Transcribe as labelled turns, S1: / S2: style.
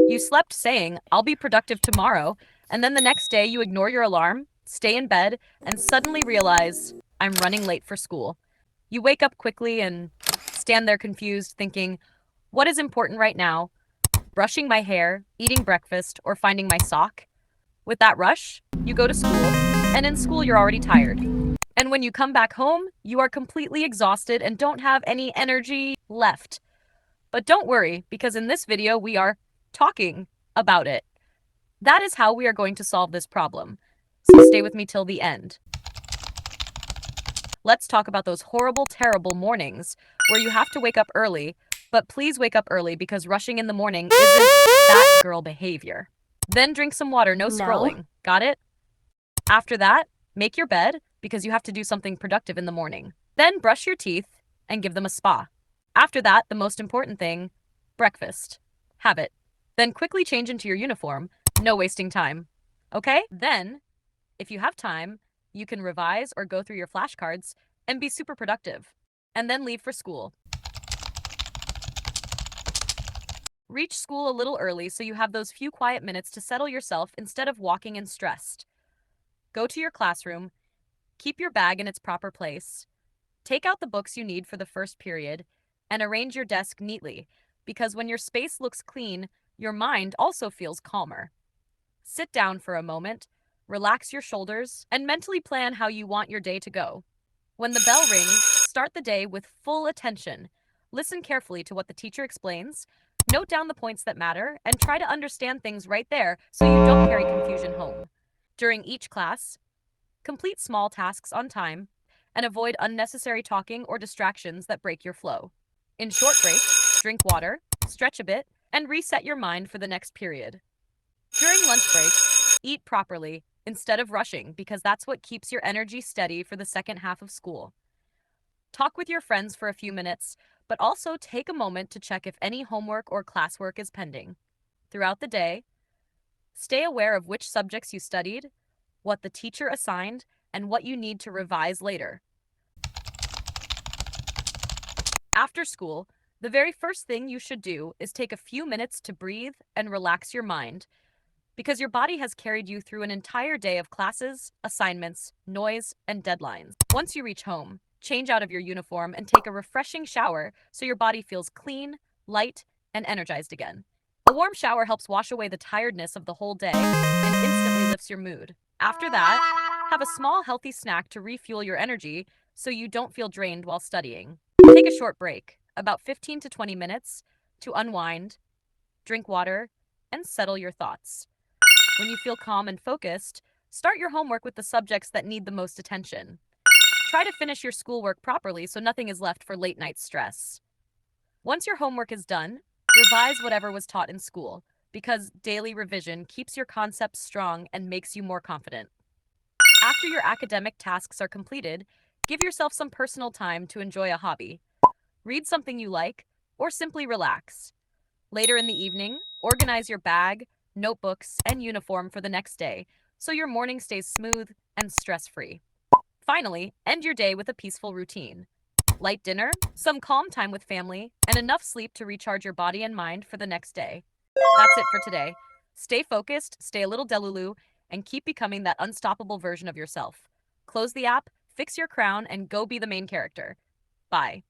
S1: You slept saying, I'll be productive tomorrow, and then the next day you ignore your alarm, stay in bed, and suddenly realize, I'm running late for school. You wake up quickly and stand there confused, thinking, what is important right now? Brushing my hair, eating breakfast, or finding my sock? With that rush, you go to school, and in school you're already tired. And when you come back home, you are completely exhausted and don't have any energy left. But don't worry, because in this video we are talking about it. That is how we are going to solve this problem. So stay with me till the end. Let's talk about those horrible, terrible mornings where you have to wake up early, but please wake up early because rushing in the morning isn't that girl behavior. Then drink some water, no
S2: No.
S1: scrolling. Got it? After that, make your bed because you have to do something productive in the morning. Then brush your teeth and give them a spa. After that, the most important thing, breakfast. Have it. Then quickly change into your uniform, no wasting time. Okay? Then, if you have time, you can revise or go through your flashcards and be super productive. And then leave for school. Reach school a little early so you have those few quiet minutes to settle yourself instead of walking and stressed. Go to your classroom, keep your bag in its proper place, take out the books you need for the first period, and arrange your desk neatly, because when your space looks clean, your mind also feels calmer. Sit down for a moment, relax your shoulders, and mentally plan how you want your day to go. When the bell rings, start the day with full attention. Listen carefully to what the teacher explains, note down the points that matter, and try to understand things right there so you don't carry confusion home. During each class, complete small tasks on time and avoid unnecessary talking or distractions that break your flow. In short breaks, drink water, stretch a bit, and reset your mind for the next period. During lunch break, eat properly instead of rushing because that's what keeps your energy steady for the second half of school. Talk with your friends for a few minutes, but also take a moment to check if any homework or classwork is pending. Throughout the day, stay aware of which subjects you studied, what the teacher assigned, and what you need to revise later. After school, the very first thing you should do is take a few minutes to breathe and relax your mind, because your body has carried you through an entire day of classes, assignments, noise, and deadlines. Once you reach home, change out of your uniform and take a refreshing shower so your body feels clean, light, and energized again. A warm shower helps wash away the tiredness of the whole day and instantly lifts your mood. After that, have a small healthy snack to refuel your energy so you don't feel drained while studying. Take a short break, about 15 to 20 minutes, to unwind, drink water, and settle your thoughts. When you feel calm and focused, start your homework with the subjects that need the most attention. Try to finish your schoolwork properly so nothing is left for late night stress. Once your homework is done, revise whatever was taught in school, because daily revision keeps your concepts strong and makes you more confident. After your academic tasks are completed, give yourself some personal time to enjoy a hobby. Read something you like, or simply relax. Later in the evening, organize your bag, notebooks, and uniform for the next day so your morning stays smooth and stress-free. Finally, end your day with a peaceful routine. Light dinner, some calm time with family, and enough sleep to recharge your body and mind for the next day. That's it for today. Stay focused, stay a little delulu, and keep becoming that unstoppable version of yourself. Close the app, fix your crown, and go be the main character. Bye.